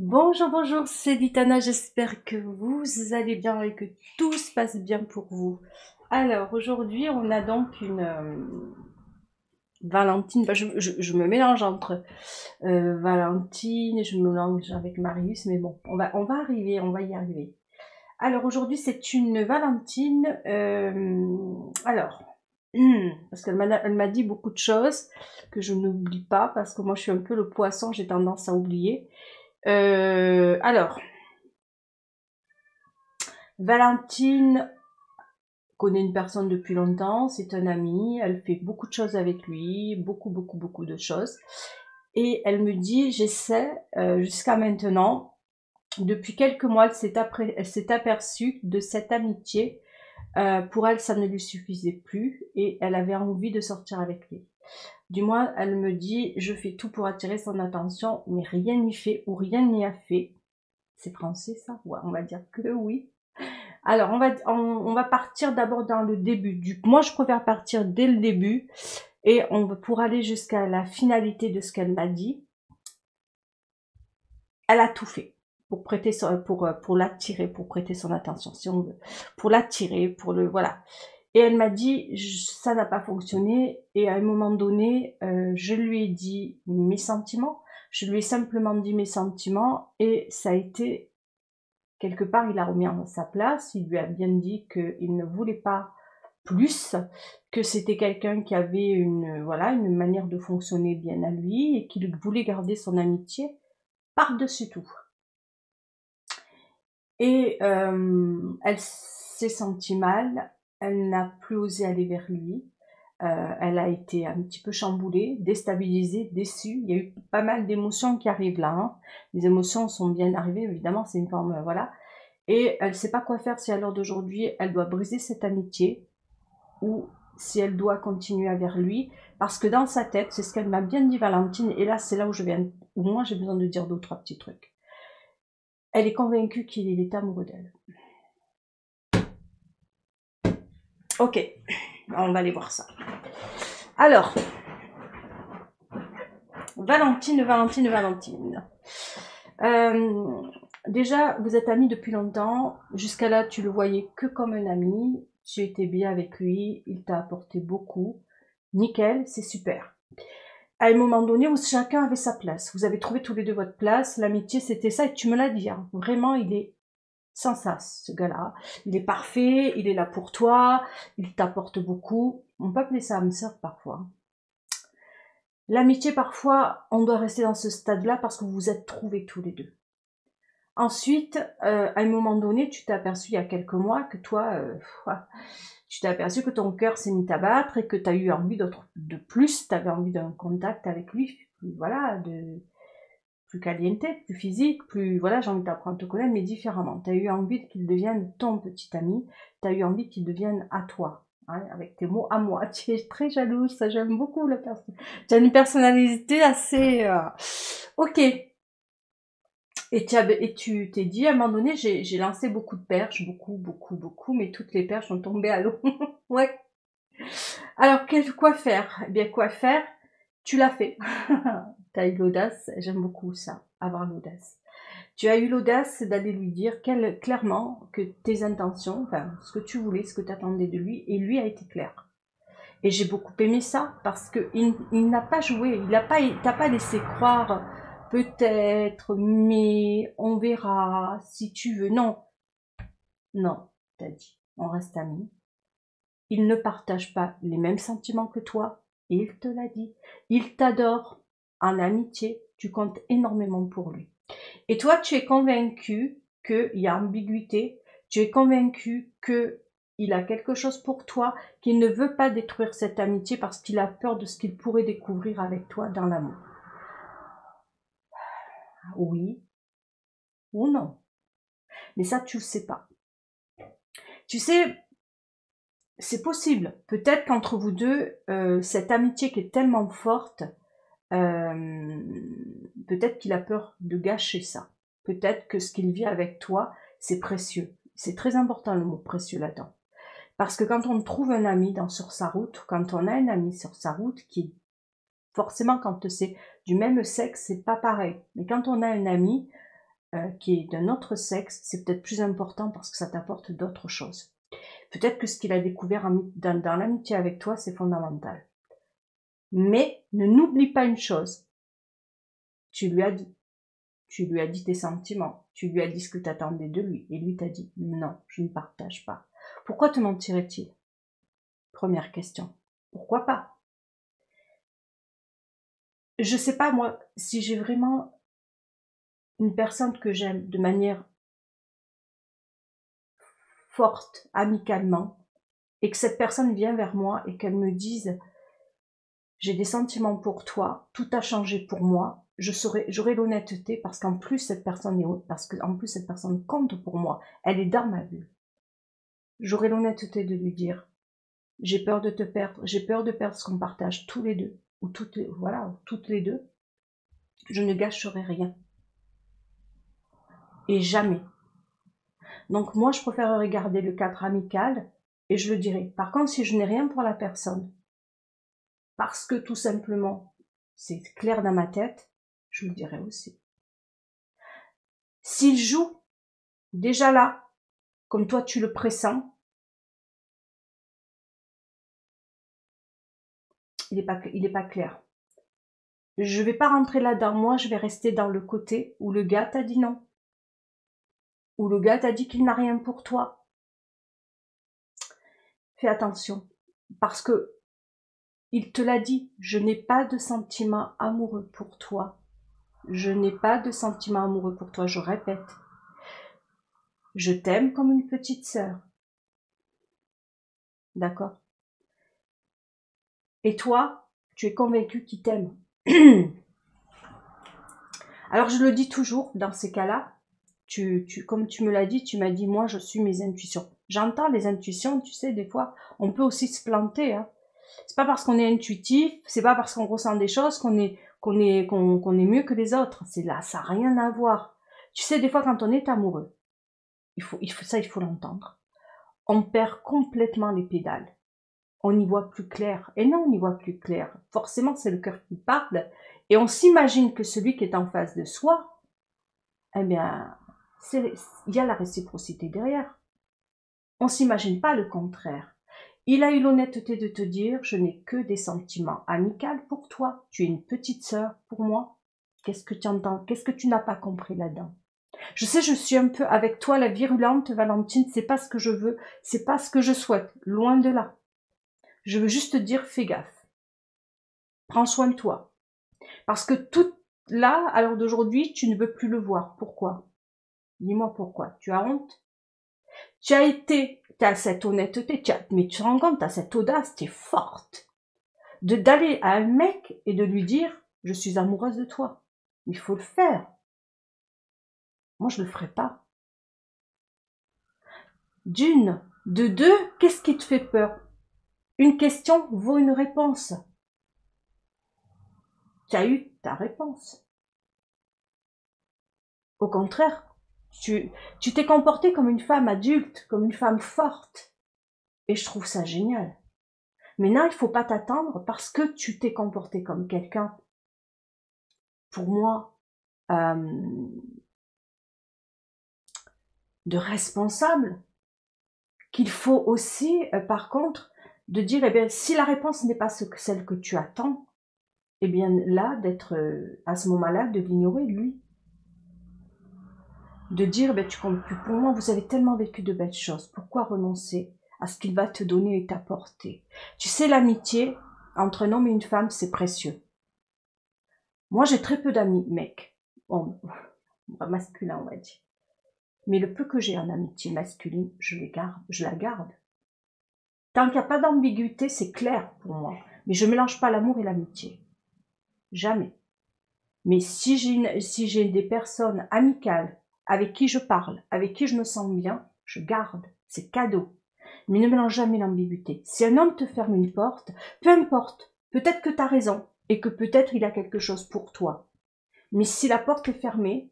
Bonjour, bonjour, c'est Litana, j'espère que vous allez bien et que tout se passe bien pour vous. Alors, aujourd'hui, on a donc une Valentine, je me mélange entre Valentine et je me mélange avec Marius, mais bon, on va arriver, on va y arriver. Alors, aujourd'hui, c'est une Valentine, alors, parce qu'elle m'a dit beaucoup de choses que je n'oublie pas, parce que moi, je suis un peu le poisson, j'ai tendance à oublier. Alors, Valentine connaît une personne depuis longtemps, c'est un ami, elle fait beaucoup de choses avec lui, beaucoup de choses. Et elle me dit, j'essaie, jusqu'à maintenant, depuis quelques mois, elle s'est aperçue de cette amitié. Pour elle, ça ne lui suffisait plus et elle avait envie de sortir avec lui. Du moins, elle me dit, je fais tout pour attirer son attention, mais rien n'y fait ou rien n'y a fait. C'est français ça? Ouais, on va dire que oui. Alors, on va partir d'abord dans le début. Moi, je préfère partir dès le début et pour aller jusqu'à la finalité de ce qu'elle m'a dit. Elle a tout fait pour l'attirer, pour prêter son attention, si on veut, pour l'attirer, voilà. Et elle m'a dit, ça n'a pas fonctionné. Et à un moment donné, je lui ai dit mes sentiments. Je lui ai simplement dit mes sentiments et ça a été quelque part, il a remis en sa place, il lui a bien dit qu'il ne voulait pas plus, que c'était quelqu'un qui avait une manière de fonctionner bien à lui et qu'il voulait garder son amitié par-dessus tout. Et elle s'est sentie mal, elle n'a plus osé aller vers lui, elle a été un petit peu chamboulée, déstabilisée, déçue. Il y a eu pas mal d'émotions qui arrivent là, hein. Les émotions sont bien arrivées, évidemment, c'est une forme, voilà. Et elle ne sait pas quoi faire si à l'heure d'aujourd'hui, elle doit briser cette amitié ou si elle doit continuer vers lui. Parce que dans sa tête, c'est ce qu'elle m'a bien dit Valentine, et là c'est là où moi j'ai besoin de dire deux ou trois petits trucs. Elle est convaincue qu'il est amoureux d'elle. Ok, on va aller voir ça. Alors, Valentine. Euh, Déjà, vous êtes amis depuis longtemps. Jusqu'à là, tu le voyais que comme un ami. Tu étais bien avec lui. Il t'a apporté beaucoup. Nickel, c'est super. À un moment donné où chacun avait sa place. Vous avez trouvé tous les deux votre place. L'amitié, c'était ça. Et tu me l'as dit. Hein. Vraiment, il est sans sas, ce gars-là. Il est parfait. Il est là pour toi. Il t'apporte beaucoup. On peut appeler ça âme sœur parfois. L'amitié, parfois, on doit rester dans ce stade-là parce que vous vous êtes trouvés tous les deux. Ensuite, à un moment donné, tu t'es aperçu il y a quelques mois que toi, tu t'es aperçu que ton cœur s'est mis à battre et que tu as eu envie de plus, tu avais envie d'un contact avec lui, voilà, plus caliente, plus physique, plus, voilà, j'ai envie d'apprendre à te connaître, mais différemment. Tu as eu envie qu'il devienne ton petit ami, tu as eu envie qu'il devienne à toi, hein, avec tes mots à moi. Tu es très jalouse, ça j'aime beaucoup la personne. Tu as une personnalité assez... Ok. Et tu t'es dit, à un moment donné, j'ai lancé beaucoup de perches, beaucoup, mais toutes les perches sont tombées à l'eau. Ouais. Alors, quoi faire? Eh bien, quoi faire? Tu l'as fait. Tu as eu l'audace, j'aime beaucoup ça, avoir l'audace. Tu as eu l'audace d'aller lui dire clairement que tes intentions, enfin, ce que tu voulais, ce que tu attendais de lui, et lui a été clair. Et j'ai beaucoup aimé ça parce que il n'a pas joué, t'a pas laissé croire peut-être, mais on verra si tu veux. Non, non, t'as dit, on reste amis. Il ne partage pas les mêmes sentiments que toi, et il te l'a dit. Il t'adore en amitié, tu comptes énormément pour lui. Et toi, tu es convaincu qu'il y a ambiguïté, tu es convaincu que il a quelque chose pour toi, qu'il ne veut pas détruire cette amitié parce qu'il a peur de ce qu'il pourrait découvrir avec toi dans l'amour. Oui ou non. Mais ça, tu le sais pas. Tu sais, c'est possible. Peut-être qu'entre vous deux, cette amitié qui est tellement forte, euh, peut-être qu'il a peur de gâcher ça. Peut-être que ce qu'il vit avec toi, c'est précieux. C'est très important le mot précieux là-dedans. Parce que quand on trouve un ami sur sa route, quand on a un ami sur sa route, qui forcément quand c'est du même sexe, c'est pas pareil. Mais quand on a un ami, qui est d'un autre sexe, c'est peut-être plus important parce que ça t'apporte d'autres choses. Peut-être que ce qu'il a découvert dans l'amitié avec toi, c'est fondamental. Mais ne n'oublie pas une chose. Tu lui as dit. Tu lui as dit tes sentiments. Tu lui as dit ce que tu attendais de lui. Et lui t'a dit, non, je ne partage pas. Pourquoi te mentirait-il? Première question. Pourquoi pas? Je sais pas, moi, si j'ai vraiment une personne que j'aime de manière forte, amicalement, et que cette personne vient vers moi et qu'elle me dise j'ai des sentiments pour toi, tout a changé pour moi, j'aurai l'honnêteté parce qu'en plus cette personne cette personne compte pour moi, elle est dans ma bulle. J'aurai l'honnêteté de lui dire j'ai peur de te perdre, j'ai peur de perdre ce qu'on partage tous les deux, ou toutes les deux. Je ne gâcherai rien. Et jamais. Donc moi, je préfère regarder le cadre amical et je le dirai. Par contre, si je n'ai rien pour la personne, parce que tout simplement, c'est clair dans ma tête, je le dirai aussi. S'il joue, déjà là, comme toi tu le pressens, il est pas clair. Je vais pas rentrer là-dedans, moi je vais rester dans le côté où le gars t'a dit non. Où le gars t'a dit qu'il n'a rien pour toi. Fais attention, parce que il te l'a dit, je n'ai pas de sentiment amoureux pour toi. Je n'ai pas de sentiment amoureux pour toi, je répète. Je t'aime comme une petite sœur. D'accord? Et toi, tu es convaincu qu'il t'aime. Alors je le dis toujours dans ces cas-là, comme tu me l'as dit, tu m'as dit moi je suis mes intuitions. J'entends les intuitions, tu sais, des fois on peut aussi se planter. Hein. C'est pas parce qu'on est intuitif, c'est pas parce qu'on ressent des choses qu'on est mieux que les autres. C'est là, ça n'a rien à voir. Tu sais, des fois quand on est amoureux, il faut l'entendre. On perd complètement les pédales. On y voit plus clair. Et non, on y voit plus clair. Forcément, c'est le cœur qui parle. Et on s'imagine que celui qui est en face de soi, eh bien, il y a la réciprocité derrière. On s'imagine pas le contraire. Il a eu l'honnêteté de te dire, je n'ai que des sentiments amicaux pour toi. Tu es une petite sœur pour moi. Qu'est-ce que tu entends? Qu'est-ce que tu n'as pas compris là-dedans? Je sais, je suis un peu avec toi, la virulente, Valentine. C'est pas ce que je veux. C'est pas ce que je souhaite. Loin de là. Je veux juste te dire, fais gaffe. Prends soin de toi. Parce que tout là, à l'heure d'aujourd'hui, tu ne veux plus le voir. Pourquoi? Dis-moi pourquoi. Tu as honte? Tu as cette honnêteté, mais tu te rends compte, tu as cette audace, tu es forte. D'aller à un mec et de lui dire, je suis amoureuse de toi. Il faut le faire. Moi, je le ferai pas. D'une, de deux, qu'est-ce qui te fait peur? Une question vaut une réponse. Tu as eu ta réponse. Au contraire, tu t'es comportée comme une femme adulte, comme une femme forte. Et je trouve ça génial. Maintenant, il faut pas t'attendre parce que tu t'es comporté comme quelqu'un, pour moi, de responsable, qu'il faut aussi, par contre, de dire, eh bien, si la réponse n'est pas celle que tu attends, eh bien là, d'être, à ce moment-là, de l'ignorer, lui. De dire, ben, tu comptes plus pour moi, vous avez tellement vécu de belles choses, pourquoi renoncer à ce qu'il va te donner et t'apporter? Tu sais, l'amitié entre un homme et une femme, c'est précieux. Moi, j'ai très peu d'amis, mecs. Bon, masculin, on va dire. Mais le peu que j'ai en amitié masculine, je la garde. Tant qu'il n'y a pas d'ambiguïté, c'est clair pour moi. Mais je ne mélange pas l'amour et l'amitié. Jamais. Mais si j'ai des personnes amicales, avec qui je parle, avec qui je me sens bien, je garde. C'est cadeau. Mais ne mélange jamais l'ambiguïté. Si un homme te ferme une porte, peu importe. Peut-être que tu as raison. Et que peut-être il a quelque chose pour toi. Mais si la porte est fermée,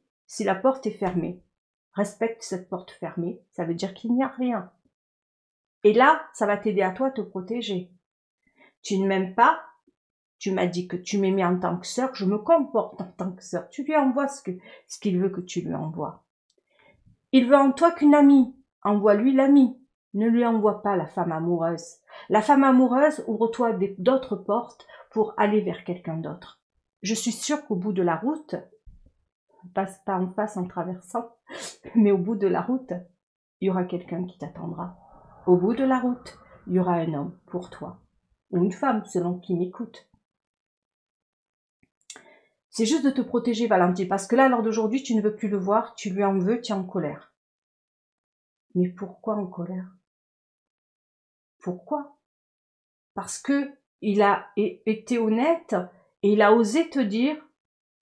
respecte cette porte fermée, ça veut dire qu'il n'y a rien. Et là, ça va t'aider à toi te protéger. Tu ne m'aimes pas, Tu m'as dit que tu m'aimais en tant que sœur, je me comporte en tant que sœur. Tu lui envoies ce qu'il veut que tu lui envoies. Il veut en toi qu'une amie. Envoie-lui l'amie. Ne lui envoie pas la femme amoureuse. La femme amoureuse, ouvre-toi d'autres portes pour aller vers quelqu'un d'autre. Je suis sûre qu'au bout de la route, passe pas en face en traversant, mais au bout de la route, il y aura quelqu'un qui t'attendra. Au bout de la route, il y aura un homme pour toi. Ou une femme, selon qui m'écoute. C'est juste de te protéger, Valentine, parce que là, lors d'aujourd'hui, tu ne veux plus le voir, tu lui en veux, tu es en colère. Mais pourquoi en colère? Pourquoi? Parce que il a été honnête et il a osé te dire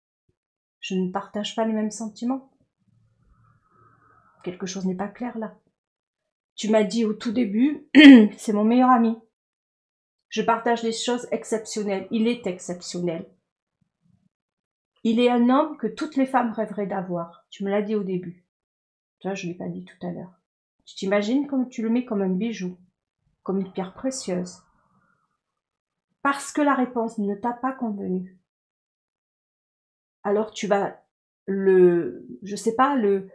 « Je ne partage pas les mêmes sentiments ». Quelque chose n'est pas clair là. Tu m'as dit au tout début « C'est mon meilleur ami ». Je partage des choses exceptionnelles. Il est exceptionnel. Il est un homme que toutes les femmes rêveraient d'avoir. Tu me l'as dit au début. Tu vois, je ne l'ai pas dit tout à l'heure. Tu t'imagines comme tu le mets comme un bijou, comme une pierre précieuse. Parce que la réponse ne t'a pas convenu. Alors tu vas je sais pas, le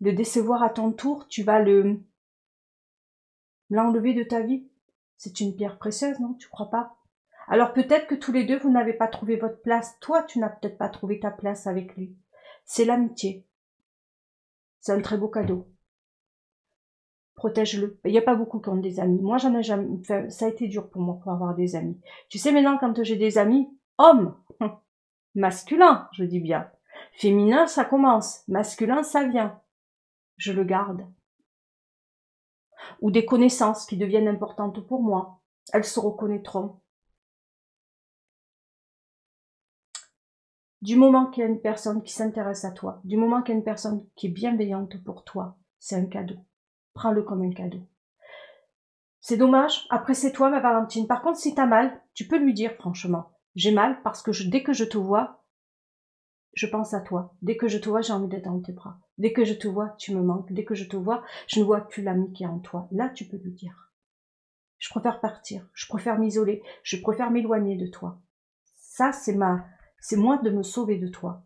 décevoir à ton tour, tu vas l'enlever de ta vie. C'est une pierre précieuse, non? Tu crois pas? Alors peut-être que tous les deux, vous n'avez pas trouvé votre place. Toi, tu n'as peut-être pas trouvé ta place avec lui. C'est l'amitié. C'est un très beau cadeau. Protège-le. Il n'y a pas beaucoup qui ont des amis. Moi, j'en ai jamais... Enfin, ça a été dur pour moi pour avoir des amis. Tu sais, maintenant, quand j'ai des amis, hommes, masculin, je dis bien. Féminin, ça commence. Masculin, ça vient. Je le garde. Ou des connaissances qui deviennent importantes pour moi. Elles se reconnaîtront. Du moment qu'il y a une personne qui s'intéresse à toi, du moment qu'il y a une personne qui est bienveillante pour toi, c'est un cadeau. Prends-le comme un cadeau. C'est dommage, après c'est toi ma Valentine. Par contre, si t'as mal, tu peux lui dire franchement. J'ai mal parce que dès que je te vois, je pense à toi. Dès que je te vois, j'ai envie d'être dans tes bras. Dès que je te vois, tu me manques. Dès que je te vois, je ne vois plus l'ami qui est en toi. Là, tu peux lui dire. Je préfère partir. Je préfère m'isoler. Je préfère m'éloigner de toi. Ça, c'est moi de me sauver de toi.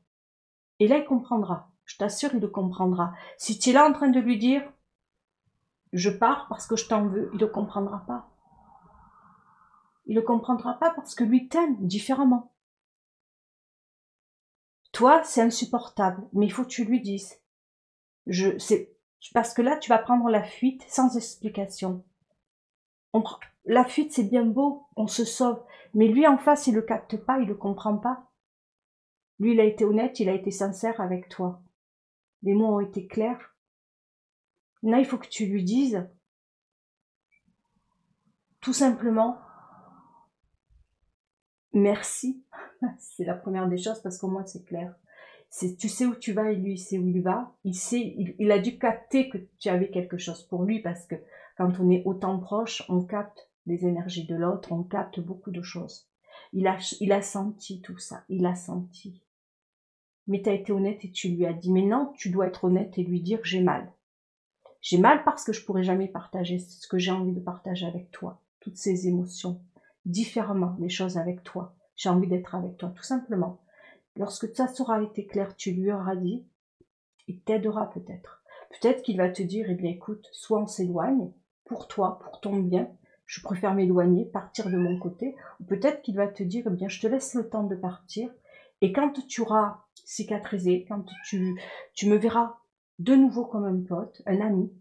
Et là, il comprendra. Je t'assure, il le comprendra. Si tu es là en train de lui dire, je pars parce que je t'en veux, il ne comprendra pas. Il ne comprendra pas parce que lui t'aime différemment. Toi, c'est insupportable, mais il faut que tu lui dises. Parce que là, tu vas prendre la fuite sans explication. La fuite, c'est bien beau, on se sauve. Mais lui, en face, il le capte pas, il le comprend pas. Lui, il a été honnête, il a été sincère avec toi. Les mots ont été clairs. Là, il faut que tu lui dises, tout simplement, merci. C'est la première des choses parce qu'au moins c'est clair. Tu sais où tu vas et lui il sait où il va. Il a dû capter que tu avais quelque chose pour lui parce que quand on est autant proche, on capte les énergies de l'autre, on capte beaucoup de choses. Il a senti tout ça, il a senti. Mais tu as été honnête et tu lui as dit, mais non, tu dois être honnête et lui dire j'ai mal. J'ai mal parce que je pourrai jamais partager ce que j'ai envie de partager avec toi, toutes ces émotions, différemment les choses avec toi. J'ai envie d'être avec toi, tout simplement. Lorsque ça sera été clair, tu lui auras dit, il t'aidera peut-être. Peut-être qu'il va te dire, eh bien écoute, soit on s'éloigne, pour toi, pour ton bien, je préfère m'éloigner, partir de mon côté, ou peut-être qu'il va te dire, eh bien je te laisse le temps de partir, et quand tu auras cicatrisé, quand tu me verras de nouveau comme un pote, un ami,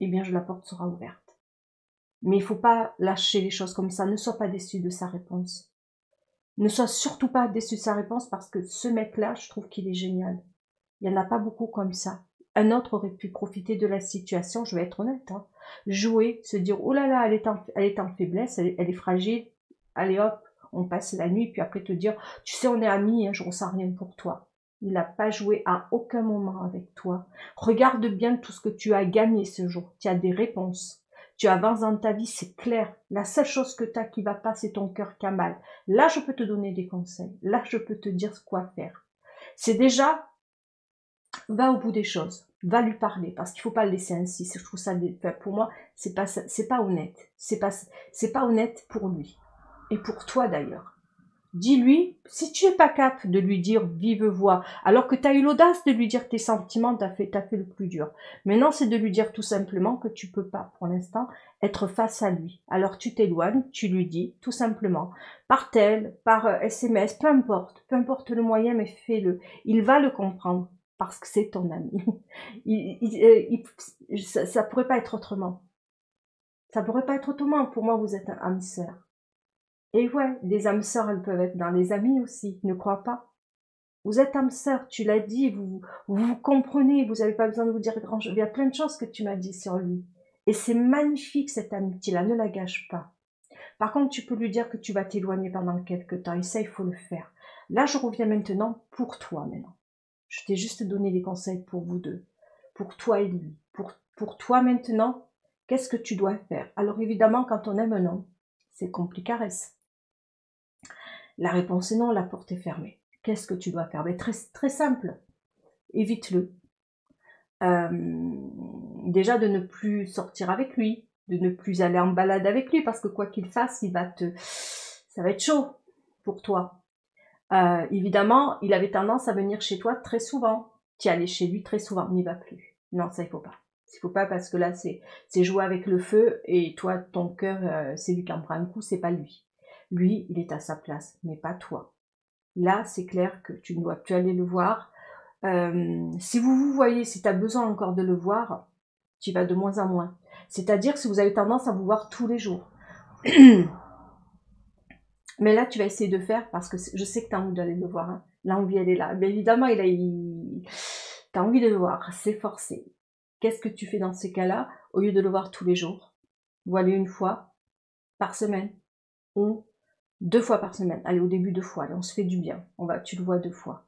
eh bien la porte sera ouverte. Mais il ne faut pas lâcher les choses comme ça, ne sois pas déçu de sa réponse. Ne sois surtout pas déçu de sa réponse parce que ce mec-là, je trouve qu'il est génial. Il n'y en a pas beaucoup comme ça. Un autre aurait pu profiter de la situation, je vais être honnête, hein. Jouer, se dire, oh là là, elle est en faiblesse, elle est fragile, allez hop, on passe la nuit, puis après te dire, tu sais, on est amis, hein, je ressens rien pour toi. Il n'a pas joué à aucun moment avec toi. Regarde bien tout ce que tu as gagné ce jour. Tu as des réponses. Tu avances dans ta vie, c'est clair. La seule chose que tu as qui va pas, c'est ton cœur qui a mal. Là, je peux te donner des conseils. Là, je peux te dire quoi faire. C'est déjà, va au bout des choses. Va lui parler, parce qu'il faut pas le laisser ainsi. Je trouve ça, pour moi, c'est pas honnête. C'est pas honnête pour lui. Et pour toi d'ailleurs. Dis-lui, si tu es pas capable de lui dire vive voix, alors que tu as eu l'audace de lui dire tes sentiments, t'as fait le plus dur. Maintenant, c'est de lui dire tout simplement que tu peux pas, pour l'instant, être face à lui. Alors tu t'éloignes, tu lui dis, tout simplement, par tel, par SMS, peu importe le moyen, mais fais-le. Il va le comprendre, parce que c'est ton ami. Ça pourrait pas être autrement. Ça pourrait pas être autrement. Pour moi, vous êtes un âme sœur. Et ouais, des âmes sœurs, elles peuvent être dans les amis aussi, ne crois pas. Vous êtes âme sœur, tu l'as dit, vous comprenez, vous n'avez pas besoin de vous dire grand chose. Il y a plein de choses que tu m'as dit sur lui. Et c'est magnifique cette amitié-là, ne la gâche pas. Par contre, tu peux lui dire que tu vas t'éloigner pendant quelques temps, et ça, il faut le faire. Là, je reviens maintenant pour toi, maintenant. Je t'ai juste donné des conseils pour vous deux, pour toi et lui. Pour toi maintenant, qu'est-ce que tu dois faire? Alors évidemment, quand on aime un homme, c'est compliqué. La réponse est non, la porte est fermée. Qu'est-ce que tu dois faire? Mais très, très simple, évite-le. Déjà de ne plus sortir avec lui, de ne plus aller en balade avec lui, parce que quoi qu'il fasse, ça va être chaud pour toi. Évidemment, il avait tendance à venir chez toi très souvent. Tu allais chez lui très souvent, n'y va plus. Non, ça il faut pas. Il faut pas parce que là c'est jouer avec le feu et toi ton cœur c'est lui qui en prend un coup, c'est pas lui. Lui, il est à sa place, mais pas toi. Là, c'est clair que tu ne dois plus aller le voir. Si vous vous voyez, si tu as besoin encore de le voir, tu vas de moins en moins. C'est-à-dire si vous avez tendance à vous voir tous les jours. Mais là, tu vas essayer de faire parce que je sais que tu as envie d'aller le voir. Hein. L'envie, elle est là. Mais évidemment, tu as envie de le voir. C'est forcé. Qu'est-ce que tu fais dans ces cas-là au lieu de le voir tous les jours? Vous allez une fois par semaine ou 2 fois par semaine. Allez, au début 2 fois. Allez, on se fait du bien. Tu le vois 2 fois.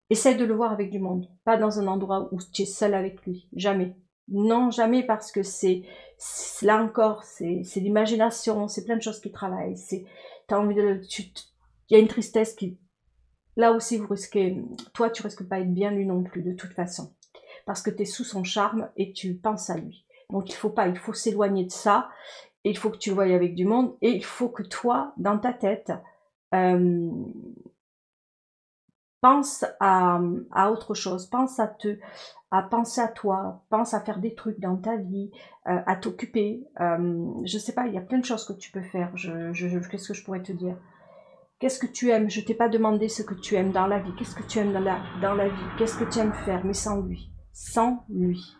Essaie de le voir avec du monde. Pas dans un endroit où tu es seul avec lui. Jamais. Non, jamais parce que là encore, c'est l'imagination, c'est plein de choses qui travaillent. T'as envie de, il y a une tristesse qui, là aussi vous risquez, toi tu risques pas être bien, lui non plus de toute façon. Parce que tu es sous son charme et tu penses à lui. Donc il faut s'éloigner de ça. Et il faut que tu le voyes avec du monde. Et il faut que toi, dans ta tête, pense à autre chose, à penser à toi, pense à faire des trucs dans ta vie, à t'occuper. Je sais pas, il y a plein de choses que tu peux faire. Qu'est-ce que je pourrais te dire? Qu'est-ce que tu aimes? Je t'ai pas demandé ce que tu aimes dans la vie. Qu'est-ce que tu aimes dans la vie? Qu'est-ce que tu aimes faire? Mais sans lui. Sans lui.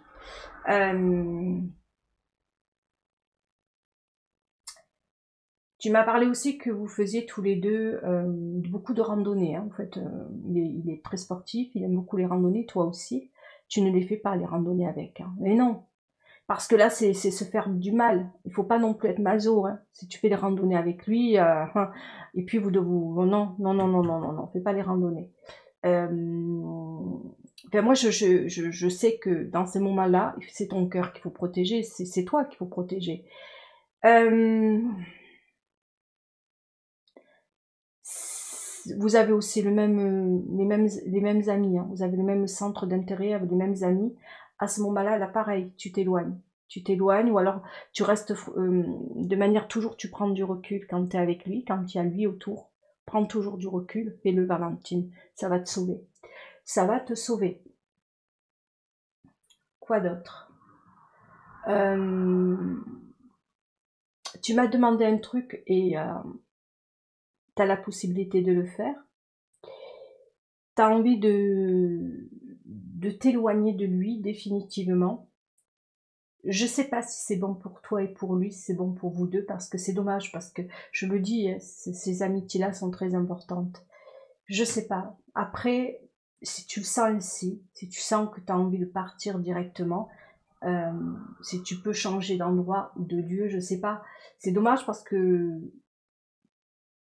Tu m'as parlé aussi que vous faisiez tous les deux beaucoup de randonnées. Hein. En fait, il est très sportif, il aime beaucoup les randonnées, toi aussi. Tu ne les fais pas, les randonnées avec. Hein. Mais non, parce que là, c'est se faire du mal. Il faut pas non plus être maso. Hein. Si tu fais des randonnées avec lui, et puis non, non, non, non, non, non, non, fais pas les randonnées. Enfin, moi, je sais que dans ces moments-là, c'est ton cœur qu'il faut protéger, c'est toi qu'il faut protéger. Vous avez aussi les mêmes amis, hein. Vous avez le même centre d'intérêt avec les mêmes amis. À ce moment-là, là, pareil, tu t'éloignes. Tu t'éloignes ou alors tu restes de manière toujours, tu prends du recul quand tu es avec lui, quand il y a lui autour. Prends toujours du recul, fais-le Valentine, ça va te sauver. Ça va te sauver. Quoi d'autre? Tu m'as demandé un truc et tu as la possibilité de le faire. Tu as envie de t'éloigner de lui définitivement. Je sais pas si c'est bon pour toi et pour lui, si c'est bon pour vous deux, parce que c'est dommage, parce que je le dis, ces amitiés-là sont très importantes. Je sais pas. Après, si tu le sens ainsi, si tu sens que tu as envie de partir directement, si tu peux changer d'endroit ou de lieu, je sais pas. C'est dommage parce que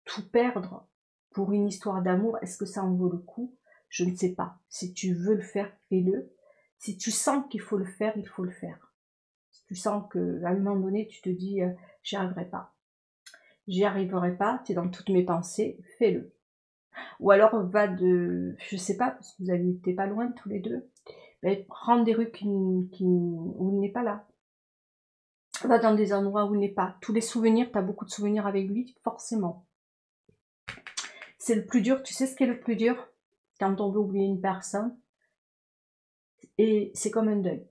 tout perdre pour une histoire d'amour, est-ce que ça en vaut le coup? Je ne sais pas. Si tu veux le faire, fais-le. Si tu sens qu'il faut le faire, il faut le faire. Si tu sens que à un moment donné, tu te dis j'y arriverai pas. J'y arriverai pas, tu es dans toutes mes pensées, fais-le. Ou alors je sais pas, parce que vous n'habitez pas loin tous les deux, mais prends des rues où il n'est pas là. Va dans des endroits où il n'est pas. Tous les souvenirs, tu as beaucoup de souvenirs avec lui, forcément. C'est le plus dur. Tu sais ce qui est le plus dur? Quand on veut oublier une personne. Et c'est comme un deuil.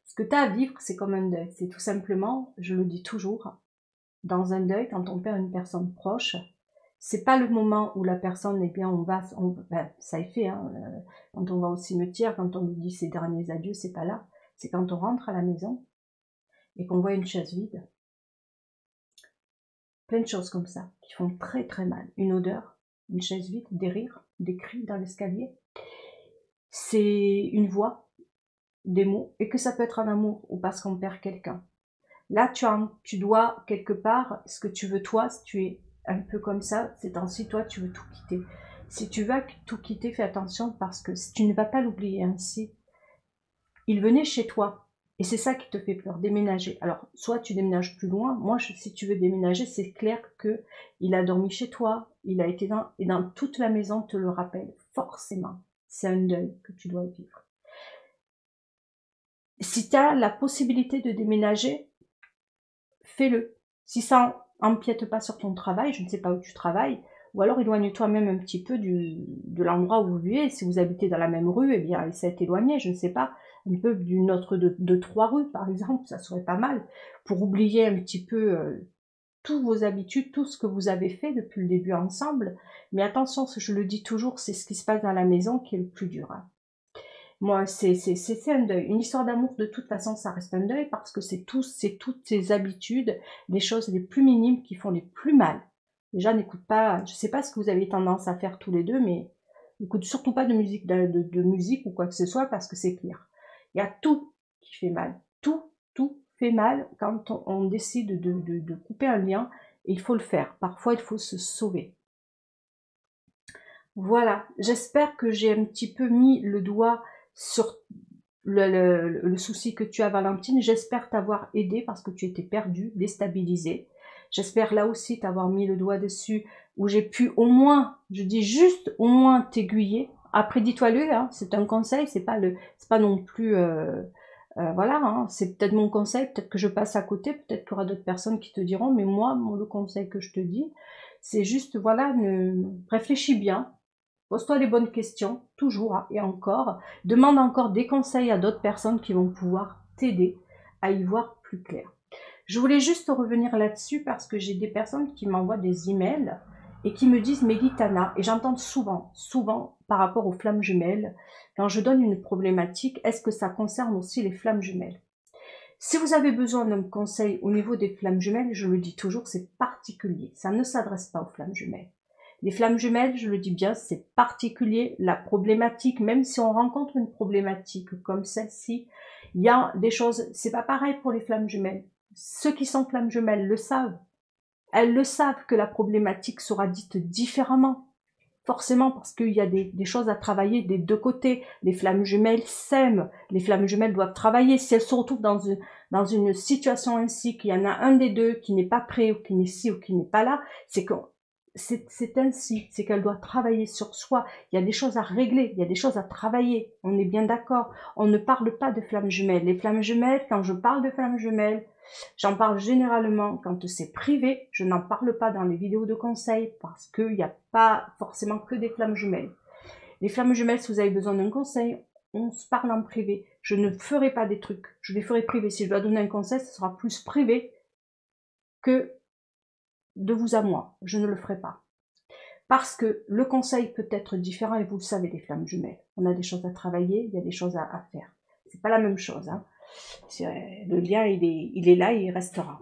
Ce que tu as à vivre, c'est comme un deuil. C'est tout simplement, je le dis toujours, dans un deuil, quand on perd une personne proche, c'est pas le moment où la personne, eh bien, ben, ça est fait, hein, quand on va au cimetière, quand on nous dit ses derniers adieux, c'est pas là. C'est quand on rentre à la maison et qu'on voit une chaise vide. Plein de choses comme ça, qui font très très mal. Une odeur, une chaise vide, des rires, des cris dans l'escalier. C'est une voix, des mots, et que ça peut être un amour ou parce qu'on perd quelqu'un. Là, tu dois quelque part, ce que tu veux toi, si tu es un peu comme ça, c'est ainsi toi, tu veux tout quitter. Si tu vas tout quitter, fais attention parce que tu ne vas pas l'oublier ainsi. Il venait chez toi et c'est ça qui te fait peur, déménager. Alors, soit tu déménages plus loin. Moi, si tu veux déménager, c'est clair que il a dormi chez toi, il a été dans toute la maison te le rappelle forcément. C'est un deuil que tu dois vivre. Si tu as la possibilité de déménager, fais-le. Si ça empiète pas sur ton travail, je ne sais pas où tu travailles, ou alors éloigne-toi même un petit peu de l'endroit où vous vivez. Si vous habitez dans la même rue, eh bien, essaie de t'éloigner, je ne sais pas, un peu d'une autre de 3 rues, par exemple, ça serait pas mal, pour oublier un petit peu toutes vos habitudes, tout ce que vous avez fait depuis le début ensemble. Mais attention, je le dis toujours, c'est ce qui se passe dans la maison qui est le plus dur. Hein. Moi, c'est un deuil. Une histoire d'amour, de toute façon, ça reste un deuil parce que c'est toutes ces habitudes, les choses les plus minimes qui font les plus mal. Déjà, n'écoute pas, je sais pas ce que vous avez tendance à faire tous les deux, mais n'écoute surtout pas de musique, de musique ou quoi que ce soit parce que c'est pire. Il y a tout qui fait mal. Tout fait mal quand on décide de couper un lien et il faut le faire. Parfois, il faut se sauver. Voilà, j'espère que j'ai un petit peu mis le doigt sur le souci que tu as, Valentine. J'espère t'avoir aidé parce que tu étais perdue, déstabilisée. J'espère là aussi t'avoir mis le doigt dessus où j'ai pu au moins, je dis juste au moins t'aiguiller. Après, dis-toi-le, hein, c'est un conseil, c'est pas non plus, voilà, hein, c'est peut-être mon conseil, peut-être que je passe à côté, peut-être qu'il y aura d'autres personnes qui te diront, mais moi, le conseil que je te dis, c'est juste, voilà, réfléchis bien. Pose-toi les bonnes questions, toujours hein, et encore. Demande encore des conseils à d'autres personnes qui vont pouvoir t'aider à y voir plus clair. Je voulais juste revenir là-dessus parce que j'ai des personnes qui m'envoient des emails et qui me disent Mélitana, et j'entends souvent par rapport aux flammes jumelles, quand je donne une problématique, est-ce que ça concerne aussi les flammes jumelles? Si vous avez besoin d'un conseil au niveau des flammes jumelles, je le dis toujours, c'est particulier. Ça ne s'adresse pas aux flammes jumelles. Les flammes jumelles, je le dis bien, c'est particulier. La problématique, même si on rencontre une problématique comme celle-ci, il y a des choses, c'est pas pareil pour les flammes jumelles. Ceux qui sont flammes jumelles le savent. Elles le savent que la problématique sera dite différemment. Forcément, parce qu'il y a des choses à travailler des deux côtés. Les flammes jumelles s'aiment, les flammes jumelles doivent travailler. Si elles se retrouvent dans une situation ainsi, qu'il y en a un des deux qui n'est pas prêt, ou qui n'est ci, ou qui n'est pas là, c'est ainsi, c'est qu'elle doit travailler sur soi. Il y a des choses à régler, il y a des choses à travailler. On est bien d'accord. On ne parle pas de flammes jumelles. Les flammes jumelles, quand je parle de flammes jumelles, j'en parle généralement quand c'est privé, je n'en parle pas dans les vidéos de conseils parce qu'il n'y a pas forcément que des flammes jumelles. Les flammes jumelles, si vous avez besoin d'un conseil, on se parle en privé. Je ne ferai pas des trucs, je les ferai privés. Si je dois donner un conseil, ce sera plus privé que de vous à moi. Je ne le ferai pas. Parce que le conseil peut être différent et vous le savez, les flammes jumelles. On a des choses à travailler, il y a des choses à faire. C'est pas la même chose, hein. Le lien, il est là et il restera.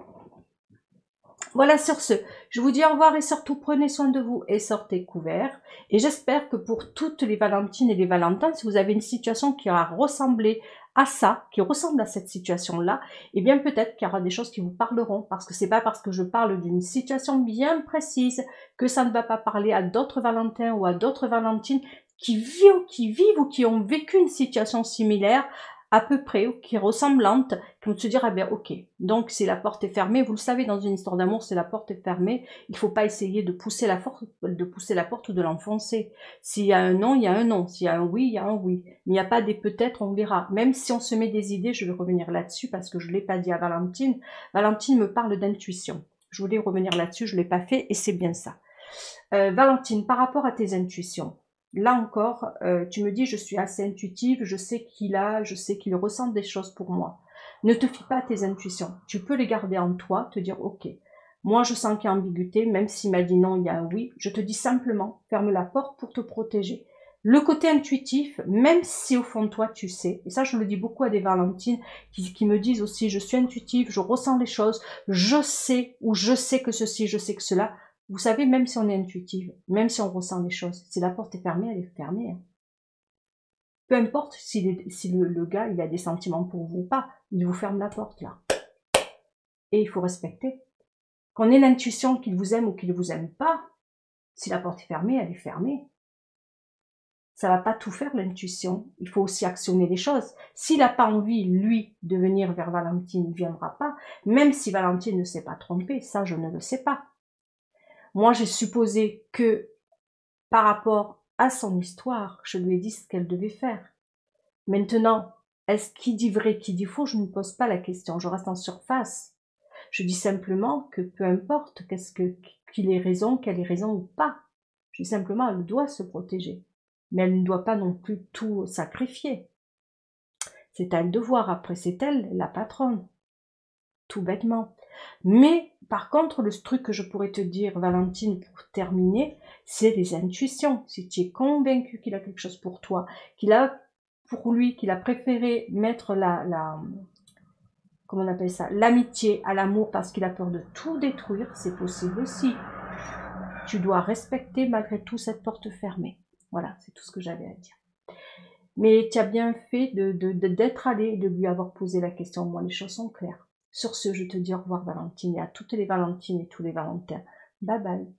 Voilà, sur ce, je vous dis au revoir et surtout prenez soin de vous et sortez couverts. Et j'espère que pour toutes les Valentines et les Valentins, si vous avez une situation qui a ressemblé à ça, qui ressemble à cette situation-là, eh bien peut-être qu'il y aura des choses qui vous parleront, parce que c'est pas parce que je parle d'une situation bien précise que ça ne va pas parler à d'autres Valentins ou à d'autres Valentines qui vivent ou qui ont vécu une situation similaire à peu près, ou qui est ressemblante, qui vont se dire, ah ben ok, donc si la porte est fermée, vous le savez, dans une histoire d'amour, si la porte est fermée, il ne faut pas essayer de pousser la porte ou de l'enfoncer. S'il y a un non, il y a un non. S'il y a un oui, il y a un oui. Mais il n'y a pas des peut-être, on verra. Même si on se met des idées, je vais revenir là-dessus parce que je ne l'ai pas dit à Valentine. Valentine me parle d'intuition. Je voulais revenir là-dessus, je ne l'ai pas fait et c'est bien ça. Valentine, par rapport à tes intuitions, là encore, tu me dis, je suis assez intuitive, je sais qu'il ressent des choses pour moi. Ne te fie pas à tes intuitions. Tu peux les garder en toi, te dire, ok, moi je sens qu'il y a ambiguïté, même s'il m'a dit non, il y a un oui. Je te dis simplement, ferme la porte pour te protéger. Le côté intuitif, même si au fond de toi tu sais, et ça je le dis beaucoup à des Valentines qui me disent aussi, je suis intuitive, je ressens les choses, je sais, ou je sais que ceci, je sais que cela. Vous savez, même si on est intuitive, même si on ressent les choses, si la porte est fermée, elle est fermée. Hein. Peu importe si le gars il a des sentiments pour vous ou pas, il vous ferme la porte là. Et il faut respecter. Qu'on ait l'intuition qu'il vous aime ou qu'il ne vous aime pas, si la porte est fermée, elle est fermée. Ça va pas tout faire l'intuition. Il faut aussi actionner les choses. S'il n'a pas envie, lui, de venir vers Valentine, il ne viendra pas. Même si Valentine ne s'est pas trompée, ça je ne le sais pas. Moi j'ai supposé que par rapport à son histoire, je lui ai dit ce qu'elle devait faire. Maintenant, est-ce qui dit vrai, qui dit faux? Je ne pose pas la question, je reste en surface. Je dis simplement que peu importe qu'il ait raison, qu'elle ait raison ou pas. Je dis simplement, elle doit se protéger. Mais elle ne doit pas non plus tout sacrifier. C'est à elle de voir, après c'est elle, la patronne. Tout bêtement. Mais, par contre, le truc que je pourrais te dire, Valentine, pour terminer, c'est les intuitions. Si tu es convaincu qu'il a quelque chose pour toi, qu'il a, pour lui, qu'il a préféré mettre comment on appelle ça, l'amitié à l'amour parce qu'il a peur de tout détruire, c'est possible aussi. Tu dois respecter malgré tout cette porte fermée. Voilà, c'est tout ce que j'avais à dire. Mais tu as bien fait d'être allé et de lui avoir posé la question. Moi, les choses sont claires. Sur ce, je te dis au revoir Valentine et à toutes les Valentines et tous les Valentins. Bye bye.